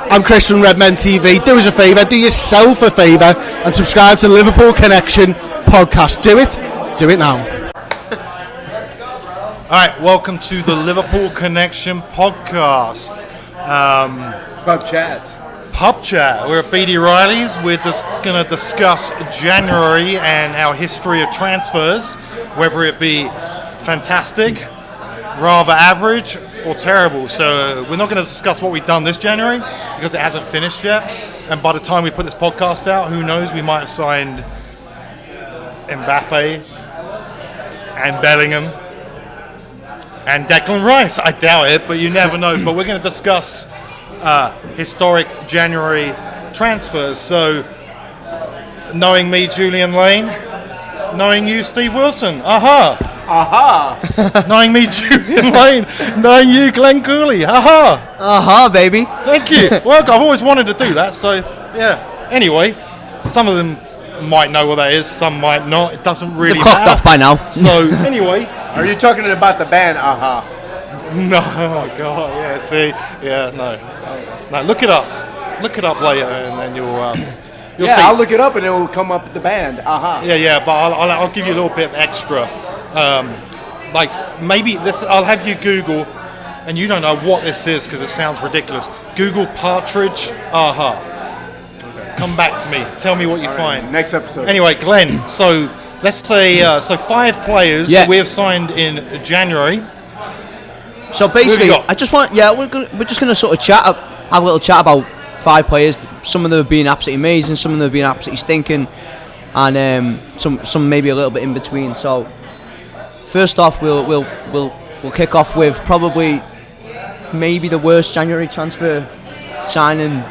I'm Chris from Redmen TV. Do us a favour, do yourself a favour, and subscribe to the Liverpool Connection podcast. Do it now. Alright, welcome to the Liverpool Connection podcast. Pub chat. We're at BD Riley's. We're just going to discuss January and our history of transfers, whether it be fantastic, rather average, or terrible. So we're not going to discuss what we've done this January because it hasn't finished yet. And by the time we put this podcast out, who knows, we might have signed Mbappe and Bellingham and Declan Rice. I doubt it, but you never know. But we're going to discuss historic January transfers. So, knowing me, Julian Lane. Knowing you, Steve Wilson. Knowing me, Julian Lane. Knowing you, Glenn Cooley. Baby. Thank you. Well, I've always wanted to do that, so yeah. Anyway, some of them might know what that is, some might not. It doesn't really matter. They're clocked off by now. So, anyway. Are you talking about the band, No, oh God, yeah, see, yeah, no, look it up later, and then you'll see. I'll look it up and it will come up with the band, Yeah, but I'll give you a little bit extra, like maybe this, I'll have you Google, and you don't know what this is because it sounds ridiculous. Google Partridge, Okay. Come back to me, tell me what you find. Next episode. Anyway, Glenn, so let's say, 5 players we have signed in January. So basically, we're just going to sort of have a little chat about 5 players. Some of them have been absolutely amazing, some of them have been absolutely stinking, and some maybe a little bit in between. So first off, we'll kick off with probably maybe the worst January transfer signing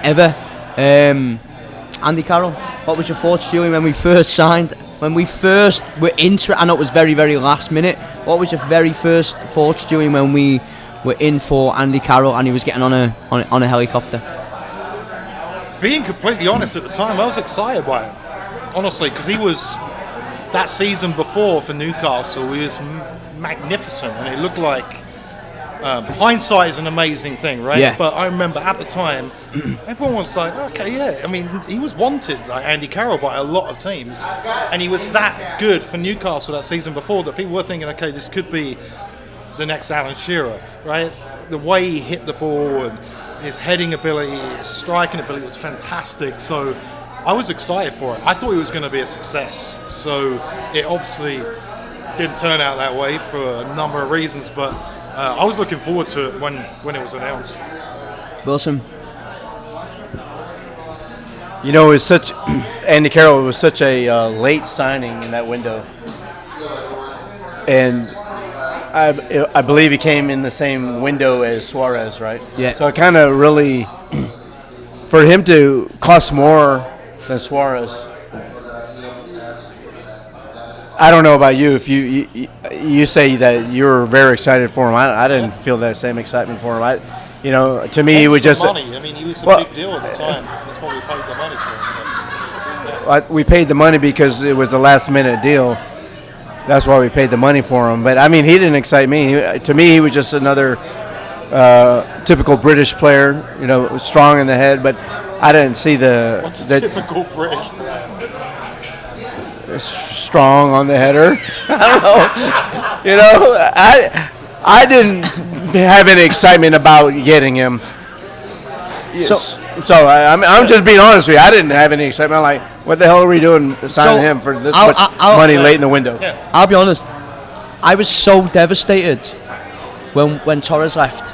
ever. Andy Carroll, what was your thoughts, Julian, when we first signed? When we first were into it, I know it was very, very last minute. What was your very first thoughts, Julian, when we were in for Andy Carroll and he was getting on a helicopter? Being completely honest, at the time, I was excited by it. Honestly, because he was, that season before for Newcastle, he was magnificent, and it looked like, hindsight is an amazing thing, right? Yeah. But I remember at the time, everyone was like, okay, yeah. I mean, he was wanted, like Andy Carroll, by a lot of teams. And he was that good for Newcastle that season before that people were thinking, okay, this could be the next Alan Shearer, right? The way he hit the ball and his heading ability, his striking ability was fantastic. So I was excited for it. I thought he was going to be a success. So it obviously didn't turn out that way for a number of reasons, but I was looking forward to it when it was announced. Wilson? You know, Andy Carroll was such a late signing in that window, and I believe he came in the same window as Suarez, right? Yeah. So it kind of really, for him to cost more than Suarez. I don't know about you. If you say that you were very excited for him, I didn't feel that same excitement for him. To me, he was just money. I mean, he was a big deal at the time. That's why we paid the money for him. We paid the money because it was a last-minute deal. That's why we paid the money for him. But I mean, he didn't excite me. To me, he was just another typical British player. You know, strong in the head. But I didn't see What's a typical British player? Strong on the header. I don't know. You know, I didn't have any excitement about getting him. Yes. So I'm just being honest with you. I didn't have any excitement. I'm like, what the hell are we doing signing him for this much money late in the window? Yeah. I'll be honest. I was so devastated when Torres left.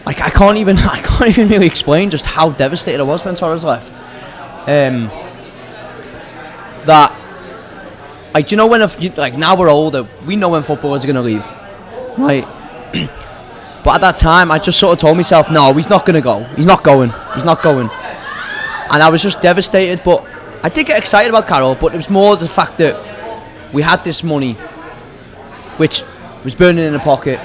Like I can't even really explain just how devastated I was when Torres left. That, like, you know, now we're older, we know when footballers are going to leave, right? But at that time, I just sort of told myself, no, he's not going to go. He's not going. And I was just devastated, but I did get excited about Carroll, but it was more the fact that we had this money, which was burning in the pocket.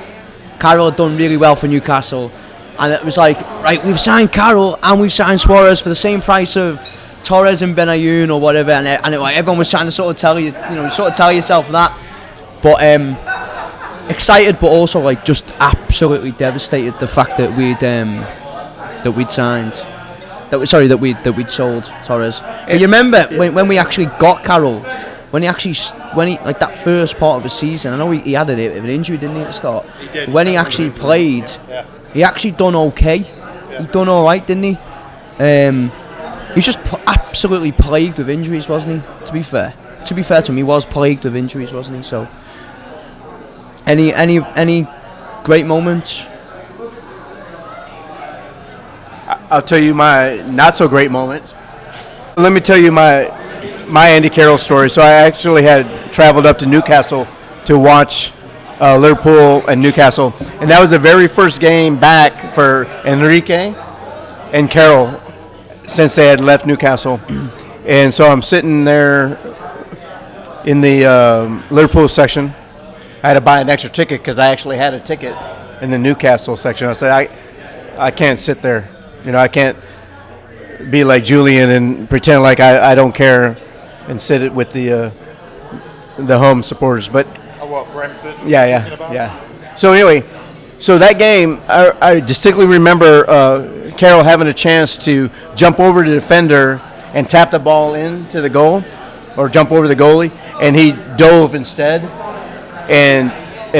Carroll had done really well for Newcastle, and it was like, right, we've signed Carroll and we've signed Suarez for the same price of Torres and Benayoun or whatever, and everyone was trying to sort of tell you, sort of tell yourself that. But excited, but also like just absolutely devastated the fact that that we'd signed. That we'd sold Torres. But you remember when we actually got Carroll, when he like that first part of the season. I know he had an injury, didn't he, at the start? He did. When he actually played, he actually done okay. He done all right, didn't he? He was just absolutely plagued with injuries, wasn't he? To be fair to him, he was plagued with injuries, wasn't he? So, any great moments? I'll tell you my not so great moment. Let me tell you my Andy Carroll story. So I actually had traveled up to Newcastle to watch Liverpool and Newcastle, and that was the very first game back for Enrique and Carroll since they had left Newcastle. And so I'm sitting there in the Liverpool section. I had to buy an extra ticket because I actually had a ticket in the Newcastle section. I said, I can't sit there. I can't be like Julian and pretend like I don't care and sit it with the home supporters. But Brentford? Yeah. So anyway, that game, I distinctly remember Carroll having a chance to jump over the defender and tap the ball into the goal, or jump over the goalie, and he dove instead. And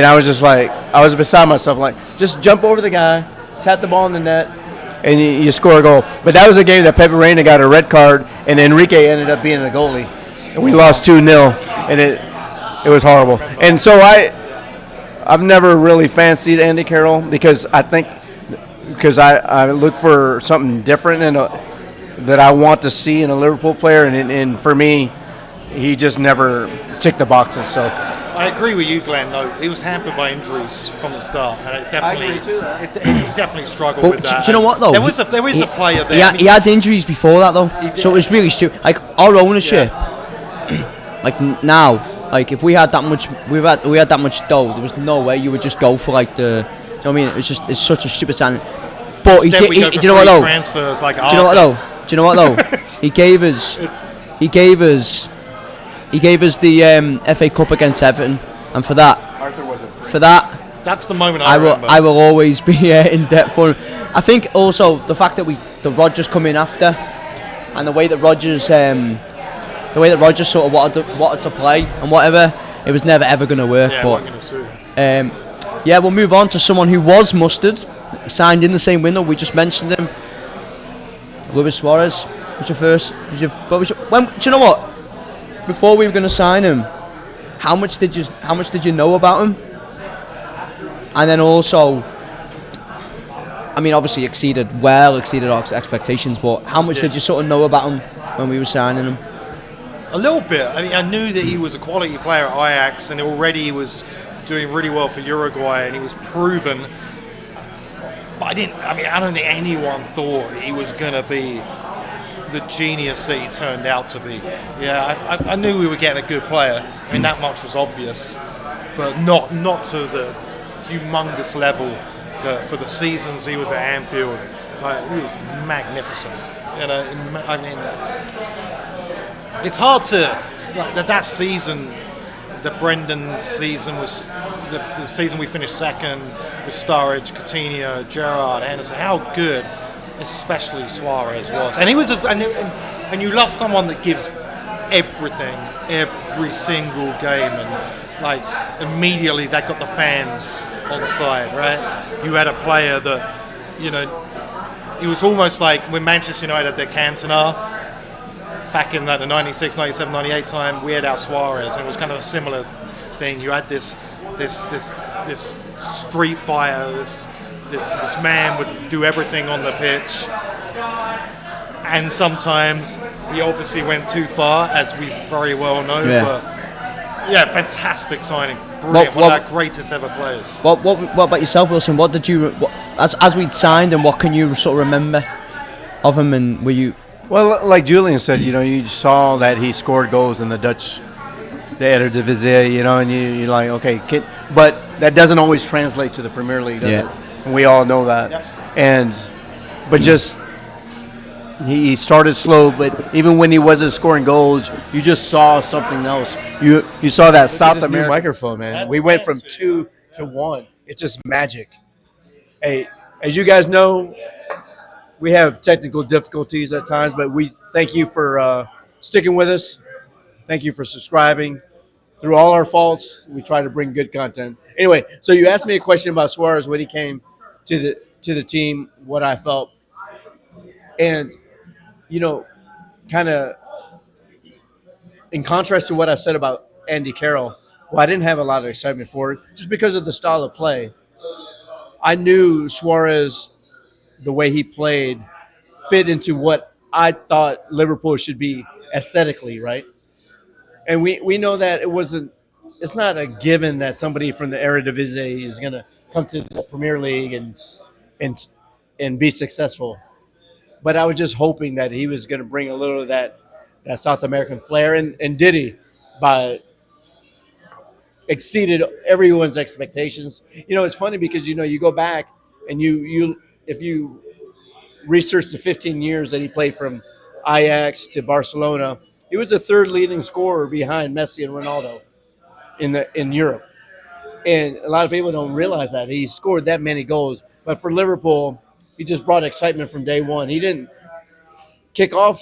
I was just like, I was beside myself, like, just jump over the guy, tap the ball in the net, and you score a goal. But that was a game that Pepe Reina got a red card, and Enrique ended up being the goalie. And we lost 2-0, and it was horrible. And so I've never really fancied Andy Carroll because I look for something different that I want to see in a Liverpool player, and for me, he just never ticked the boxes. So I agree with you, Glenn. Though he was hampered by injuries from the start, and it definitely, he definitely struggled with that. Do you know what though? There is a player there. He had injuries before that though, so it was really stupid. Like our ownership, like now, like if we had that much, we had that much dough, there was no way you would just go for like the. Do you know what I mean? It's such a stupid signing. But do you know what though? Transfers like do you know what though? He gave us the FA Cup against Everton, and for that, Arthur wasn't free. For that, that's the moment I will. remember. I will always be in debt for him. I think also the fact that the Rodgers come in after, and the way that Rodgers sort of wanted to play and whatever, it was never ever going to work. Yeah, but it wasn't gonna suit. We'll move on to someone who was mustard, signed in the same window. We just mentioned him. Luis Suarez was your first. Do you know what? Before we were going to sign him, how much did you know about him? And then also, I mean, obviously exceeded our expectations. But how much did you sort of know about him when we were signing him? A little bit. I mean, I knew that he was a quality player at Ajax, and already he was doing really well for Uruguay, and he was proven. But I don't think anyone thought he was going to be the genius that he turned out to be. Yeah, I knew we were getting a good player. I mean, that much was obvious, but not to the humongous level that for the seasons he was at Anfield. Like, he was magnificent. I mean, it's hard to that season. The Brendan season was the season we finished second with Sturridge, Coutinho, Gerrard, Henderson. How good, especially Suarez, was, and he was, and you love someone that gives everything, every single game, and like immediately that got the fans on side, right? You had a player that, it was almost like when Manchester United had their Cantona. Back in the 96, 97, 98 time, we had our Suarez, and it was kind of a similar thing. You had this street fire, this man would do everything on the pitch, and sometimes he obviously went too far, as we very well know. Yeah. But fantastic signing, brilliant, one of our greatest ever players. What about yourself, Wilson? What did you, as we'd signed him, what can you sort of remember of him, and were you? Well, like Julian said, you saw that he scored goals in the Eredivisie, and you're like, okay, but that doesn't always translate to the Premier League, does it? And we all know that. Yep. But just he started slow, but even when he wasn't scoring goals, you just saw something else. You saw that South American microphone, man. We went from 2 to 1. It's just magic. Hey, as you guys know, we have technical difficulties at times, but we thank you for sticking with us. Thank you for subscribing. Through all our faults, we try to bring good content. Anyway, so you asked me a question about Suarez when he came to the team, what I felt, and you know, kind of in contrast to what I said about Andy Carroll. Well, I didn't have a lot of excitement for it just because of the style of play. I knew Suarez, the way he played, fit into what I thought Liverpool should be aesthetically, right? And we know that it wasn't. It's not a given that somebody from the Eredivisie is going to come to the Premier League and and be successful. But I was just hoping that he was going to bring a little of that South American flair, and did he? By exceeded everyone's expectations. It's funny because you go back and you if you research the 15 years that he played from Ajax to Barcelona, he was the third leading scorer behind Messi and Ronaldo in Europe. And a lot of people don't realize that he scored that many goals. But for Liverpool, he just brought excitement from day one. He didn't kick off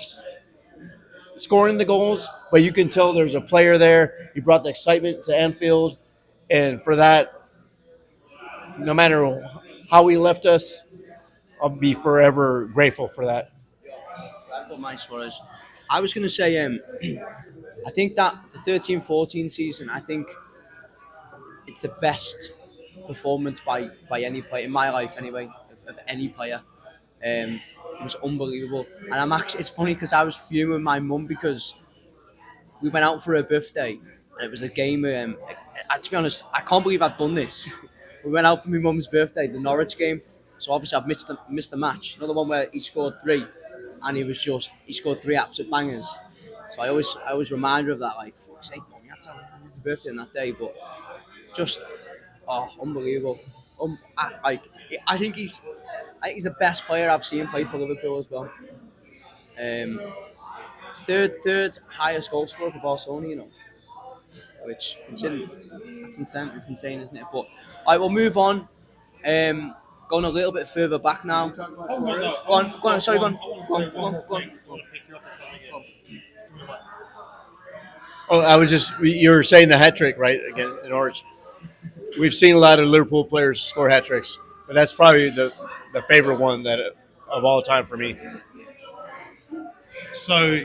scoring the goals, but you can tell there's a player there. He brought the excitement to Anfield, and for that, no matter how he left us, I'll be forever grateful for that. I've got my Suarez. I was going to say, I think that the 13-14 season, I think it's the best performance by any player in my life, anyway, of any player. It was unbelievable, and I'm actually. It's funny because I was fuming with my mum because we went out for her birthday, and it was a game. To be honest, I can't believe I've done this. We went out for my mum's birthday, the Norwich game. So obviously I've missed the match. Another one where he scored three, and he scored three absolute bangers. So I always remind her of that. Like, fuck's sake, mum, you had to have a birthday on that day, but just unbelievable. I, I think he's I think he's the best player I've seen play for Liverpool as well. Um, third highest goal scorer for Barcelona, which that's insane. It's insane, isn't it? But I will move on. Going a little bit further back now. Oh, no, no. Go on. Sorry, go on. I want to Go say on, go one on, more go on. thing. I just want to pick you up on something. Oh, I was just you were saying the hat trick right against Norwich. We've seen a lot of Liverpool players score hat tricks, but that's probably the favorite one that of all time for me. So,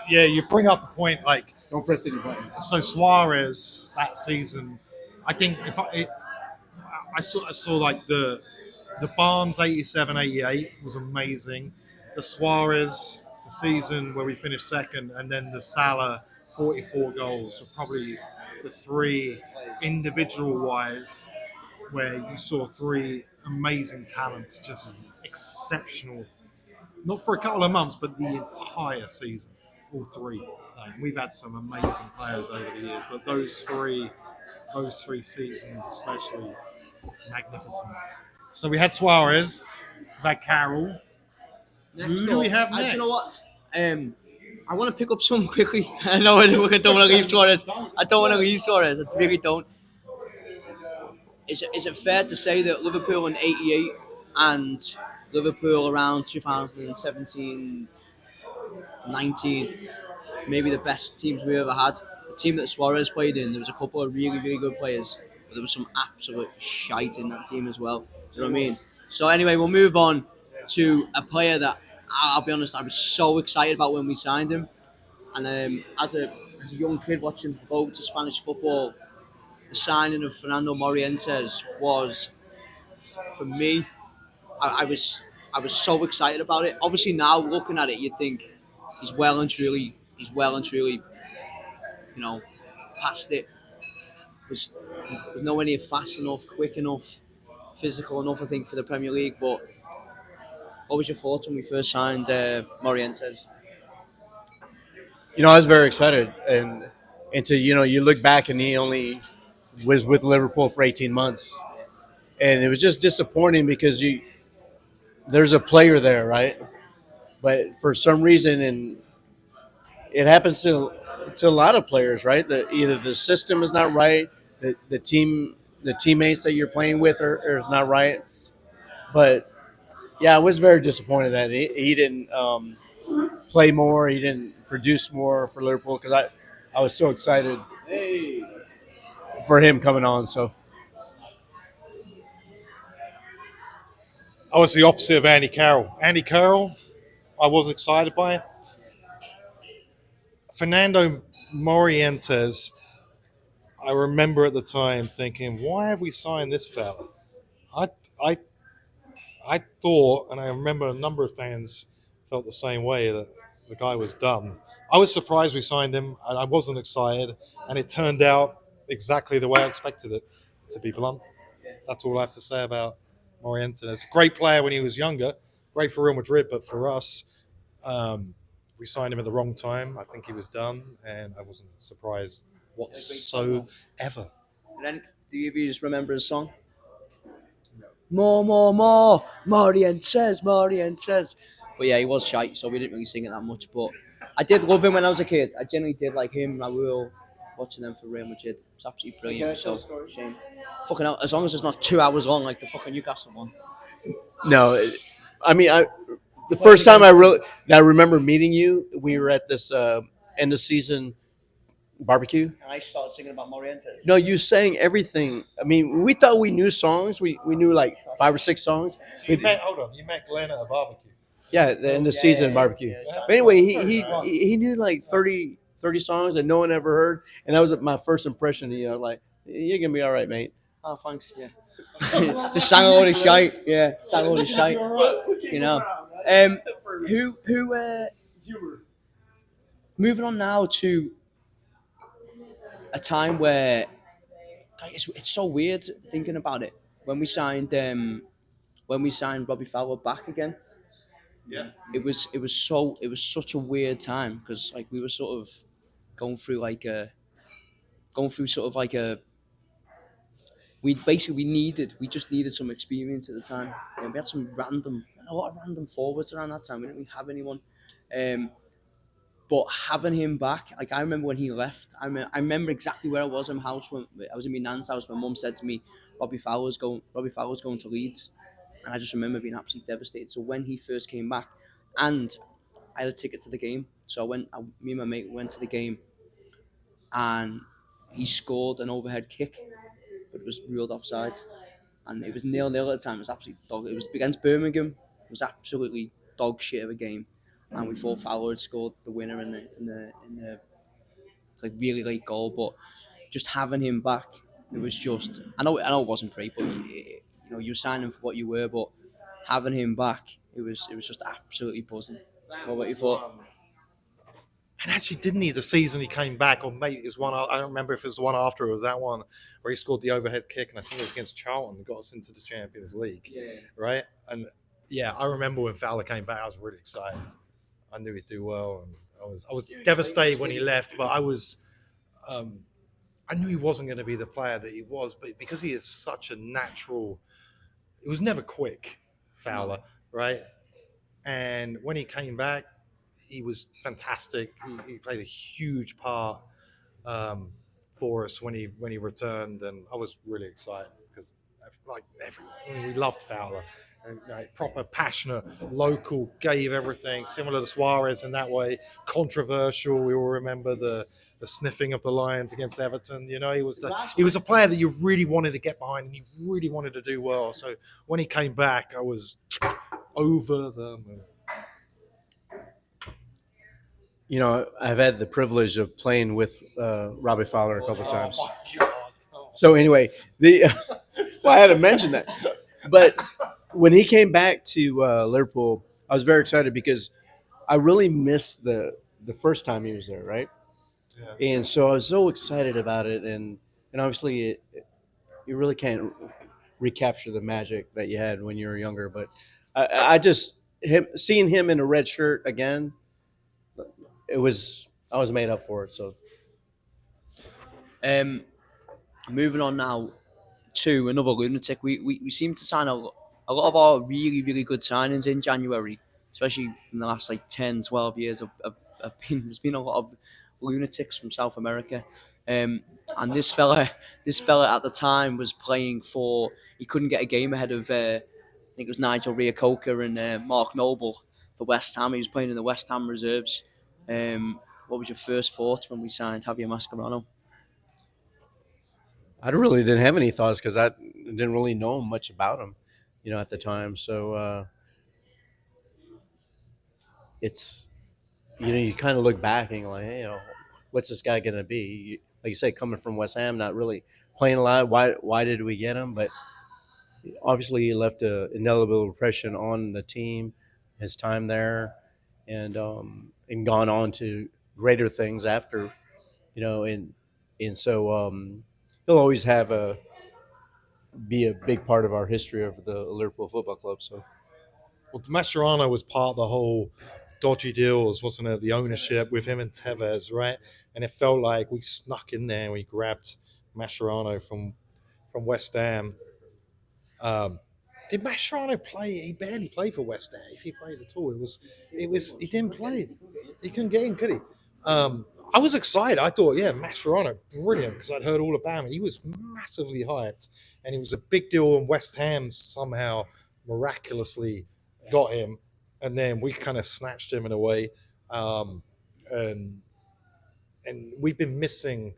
yeah, you bring up a point like Don't press any buttons. so Suarez that season. I think I saw like the Barnes 87-88 was amazing. The Suarez the season where we finished second, and then the Salah 44 goals were probably the three individual wise where you saw three amazing talents, just exceptional. Not for a couple of months, but the entire season, all three. We've had some amazing players over the years, but those three seasons especially magnificent. So we had Suarez, we've had Carroll. Who do we have Do next? you know what? I want to pick up some quickly. I know I don't want to leave Suarez. I don't want to leave Suarez. I really don't. Is it fair to say that Liverpool in '88 and Liverpool around 2017, 19, maybe the best teams we ever had? The team that Suarez played in, there was a couple of really, really good players, but there was some absolute shite in that team as well. Do you know what I mean? So anyway, we'll move on to a player that I'll be honest, I was so excited about when we signed him. And as a young kid watching loads of Spanish football, the signing of Fernando Morientes was, for me, I was so excited about it. Obviously, now looking at it, you'd think he's well and truly, past it. Was nowhere near fast enough, quick enough, physical enough, I think, for the Premier League. But what was your thoughts when we first signed Morientes? I was very excited, and to you look back and he only was with Liverpool for 18 months, and it was just disappointing because there's a player there, right? But for some reason, and it happens to a lot of players, right? That either the system is not right, the teammates that you're playing with are is not right. But Yeah, I was very disappointed that he didn't play more. He didn't produce more for Liverpool because I was so excited for him coming on. So I was the opposite of Andy Carroll. Andy Carroll, I was excited by. Fernando Morientes, I remember at the time thinking, why have we signed this fella? I, I, I thought, and I remember a number of fans felt the same way, that the guy was done. I was surprised we signed him, and I wasn't excited, and it turned out exactly the way I expected it, to be blunt. That's all I have to say about Morientes. A great player when he was younger, great for Real Madrid, but for us, we signed him at the wrong time. I think he was done, and I wasn't surprised whatsoever. And then, do you just remember his song? More, Morientes. But yeah, he was shite, so we didn't really sing it that much. But I did love him when I was a kid. I genuinely did like him, Raul, watching them for Real Madrid. It's absolutely brilliant. So, shame. Fucking hell, as long as it's not 2 hours long like the fucking Newcastle one. no, I mean the first time I remember meeting you, we were at this end of season barbecue. And I started singing about Morientes. No, you sang everything. I mean, we thought we knew songs. We knew like 5 or 6 songs. So you met Glenn at a barbecue. Yeah, the end of season barbecue. yeah. But anyway, he knew like 30 songs that no one ever heard, and that was my first impression. Like you're gonna be all right, mate. Oh, thanks. Yeah. Just sang all this shite. Yeah, sang all this shite. You know. Who? Moving on now to a time where it's so weird thinking about it. When we signed Robbie Fowler back again, Yeah. it was such a weird time because like we were sort of going through like a going through sort of like a we just needed some experience at the time. And we had a lot of random forwards around that time. We didn't really have anyone. Um, but having him back, like I remember when he left, I remember exactly where I was in my house when I was in my nan's house. My mum said to me, Robbie Fowler's going to Leeds," and I just remember being absolutely devastated. So when he first came back, and I had a ticket to the game, so me and my mate went to the game, and he scored an overhead kick, but it was ruled offside, and it was 0-0 at the time. It was absolutely dog. It was against Birmingham. It was absolutely dog shit of a game, and we thought Fowler had scored the winner in the like really late goal. But just having him back, it was just. I know it wasn't great, but you signed him for what you were, but having him back, it was just absolutely buzzing. What about you thought? And actually, didn't he, the season he came back, or maybe it was one, I don't remember if it was the one after, or it was that one where he scored the overhead kick, and I think it was against Charlton and got us into the Champions League, right? And yeah, I remember when Fowler came back, I was really excited. I knew he'd do well, and I was devastated when he left, but I knew he wasn't going to be the player that he was, but because he is such a natural, it was never quick, Fowler, right? And when he came back, he was fantastic. He played a huge part for us when he returned, and I was really excited because like everyone, we loved Fowler. And, proper, passionate, local, gave everything. Similar to Suarez in that way. Controversial. We all remember the sniffing of the Lions against Everton. He was a player that you really wanted to get behind, and you really wanted to do well. So when he came back, I was over the moon. I've had the privilege of playing with Robbie Fowler a couple of times. So anyway, I had to mention that. But when he came back to Liverpool, I was very excited because I really missed the first time he was there, right? Yeah. And so I was so excited about it, and obviously you really can't recapture the magic that you had when you were younger. But I just seeing him in a red shirt again. I was made up for it. So, Moving on now to another lunatic. We seem to sign a lot of our really, really good signings in January, especially in the last like 10, 12 years. There's been a lot of lunatics from South America. And this fella at the time was playing for. He couldn't get a game ahead of. I think think it was Nigel Reo-Coker and Mark Noble for West Ham. He was playing in the West Ham reserves. What was your first thoughts when we signed Javier Mascherano? I really didn't have any thoughts because I didn't really know much about him, at the time. So it's you kind of look back and you're like, hey, what's this guy gonna be? Like you say, coming from West Ham, not really playing a lot. Why did we get him? But obviously, he left an indelible impression on the team, his time there, and gone on to greater things after, and so he'll always be a big part of our history of the Liverpool Football Club. So. Well, Mascherano was part of the whole dodgy deals, wasn't it? The ownership with him and Tevez, right? And it felt like we snuck in there and we grabbed Mascherano from West Ham. Did Mascherano play? He barely played for West Ham. If he played at all, he didn't play. He couldn't get in, could he? I was excited. I thought, yeah, Mascherano, brilliant, because I'd heard all about him. He was massively hyped, and it was a big deal. And West Ham somehow miraculously got him, and then we kind of snatched him in a way, and we've been missing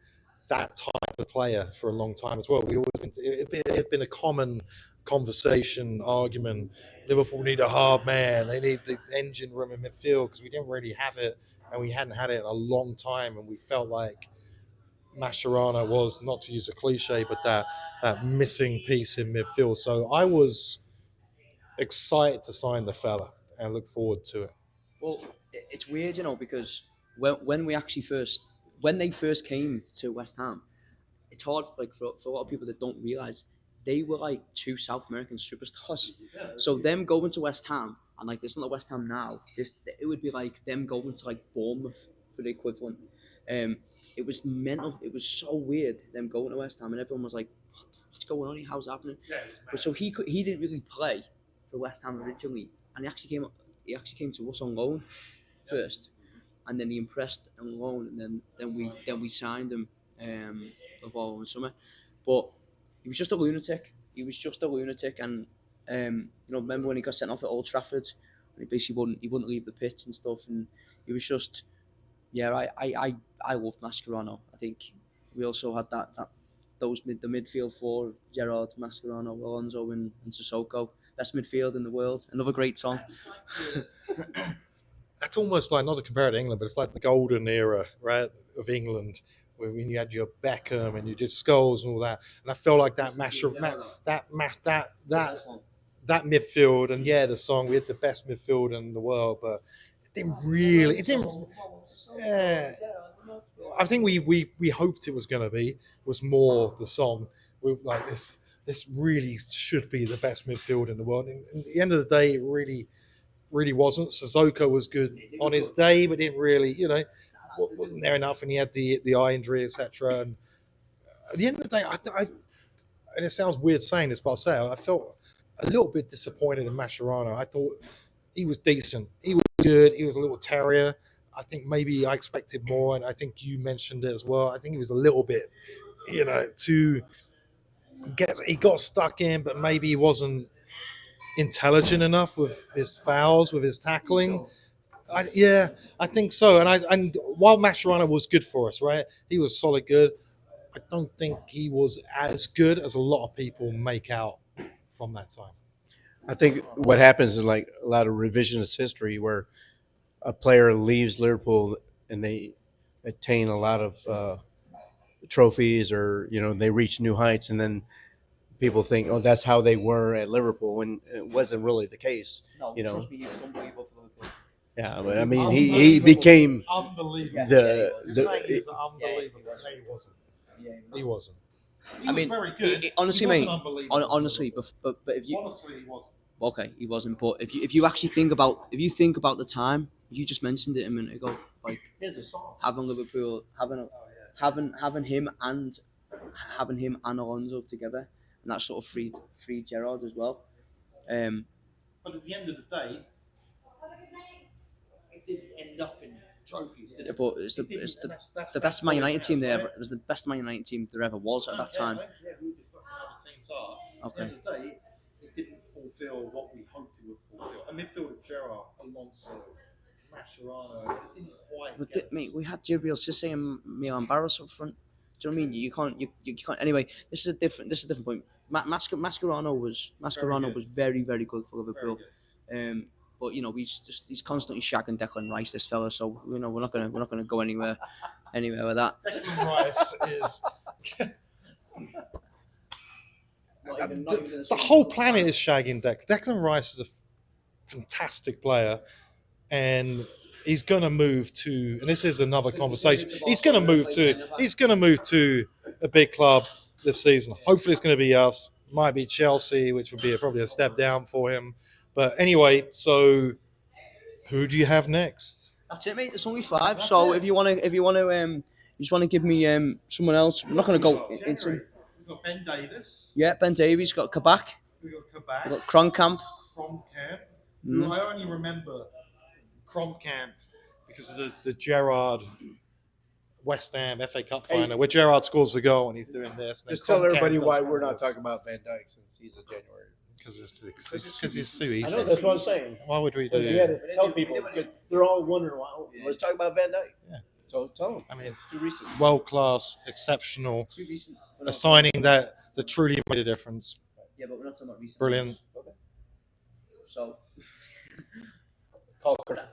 that type of player for a long time as well. It's been a common conversation, argument. Liverpool need a hard man. They need the engine room in midfield because we didn't really have it, and we hadn't had it in a long time, and we felt like Mascherano was, not to use a cliche, but that missing piece in midfield. So I was excited to sign the fella and look forward to it. Well, it's weird, because when they first came to West Ham, it's hard for a lot of people that don't realize they were like two South American superstars. So them going to West Ham, and like this is not West Ham now. It would be like them going to like Bournemouth for the equivalent. It was mental. It was so weird them going to West Ham, and everyone was like, "What's going on here? How's happening?" But so he didn't really play for West Ham originally, and he actually came to us on loan first, and then he impressed on loan, and then we signed him the following summer. But he was just a lunatic. And remember when he got sent off at Old Trafford, and he basically wouldn't leave the pitch and stuff, and he was just, yeah. I loved Mascherano. I think we also had the midfield four: Gerrard, Mascherano, Alonso, and Sissoko. Best midfield in the world. Another great song. That's almost like, not to compare it to England, but it's like the golden era, right, of England, when you had your Beckham and you did Scholes and all that. And I felt like that that midfield, and yeah, the song, we had the best midfield in the world, but it didn't. I think we hoped it was going to was more the song. We like this. This really should be the best midfield in the world. And at the end of the day, it really wasn't. Sissoko was good on his day, but didn't really, wasn't there enough. And he had the eye injury, etc. And at the end of the day, I and it sounds weird saying this, but I'll say it, I felt a little bit disappointed in Mascherano. I thought he was decent. He was good. He was a little terrier. I think maybe I expected more, and I think you mentioned it as well. I think he was a little bit, he got stuck in, but maybe he wasn't intelligent enough with his fouls, with his tackling. I think so. And while Mascherano was good for us, right? He was solid good. I don't think he was as good as a lot of people make out from that time. I think what happens is like a lot of revisionist history where a player leaves Liverpool and they attain a lot of trophies, or they reach new heights, and then people think, oh, that's how they were at Liverpool, when it wasn't really the case. No, trust me, he was unbelievable for Liverpool. Yeah, but I mean, he became unbelievable. He was unbelievable. He wasn't. Yeah, he wasn't. I mean, was very good. Honestly, mate. Honestly, but if you honestly, he wasn't. Okay, he wasn't. But if you actually think about the time, you just mentioned it a minute ago, like having Liverpool, having him and Alonso together, and that sort of freed Gerrard as well. But at the end of the day, it didn't end up in trophies. Did it? But it's the best Man United team there ever. It was the best Man United team there ever was at that time. I don't care who the fucking other teams are. Okay. At the end of the day, it didn't fulfill fulfil what we hoped it would fulfil. A midfield of Gerrard, Alonso, Mascherano. It didn't quite But get mate, we had Gabriel Cisse and Milan Barros up front. Do you know what I mean? You can't. Anyway, this is a different point. Mascherano was very very good for Liverpool. But you know he's constantly shagging Declan Rice, this fella. So you know we're not gonna go anywhere with that. Declan Rice is. The whole planet is shagging Declan. Declan Rice is a fantastic player, and he's going to move to. And this is another conversation. He's going to move to a big club this season. Hopefully, it's going to be us. Might be Chelsea, which would be probably a step down for him. But anyway, so who do you have next? That's it, mate. There's only 5. So if you want to, you just want to give me someone else. I'm not going to go into. We've got Ben Davis. Yeah, Ben Davies. Got Kabak. We've got Kabak. We've got Kronkamp. Who I only remember Kronkamp because of the Gerrard West Ham FA Cup final where Gerrard scores the goal and he's doing this. Just tell everybody why we're not talking about Van Dijk since he's a January. Because he's too easy. I know, that's what I'm saying. Why would we do You had to tell people because they're all wondering why. Let's talk about Van Dijk. Yeah. So tell them. I mean, it's too recent. World class, exceptional, a signing that truly made a difference. Yeah, but we're not talking about recent. Brilliant. Okay. So.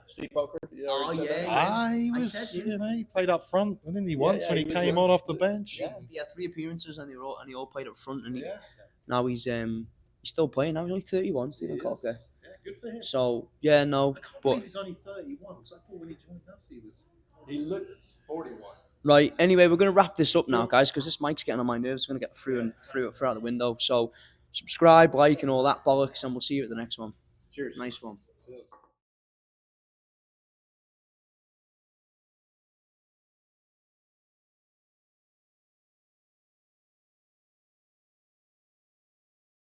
Steve Coker. He was. He played up front, didn't he? Once when he came on off the bench. Yeah, he had 3 appearances and he all played up front, and now he's still playing. Now he's only 31. Stephen Coker. Yeah, good for him. So yeah, no, but he's only 31 because I thought when he joined us he looked 41. Right. Anyway, we're gonna wrap this up now, guys, because this mic's getting on my nerves. It's gonna get through out the window. So subscribe, like, and all that bollocks, and we'll see you at the next one. Cheers. Nice one.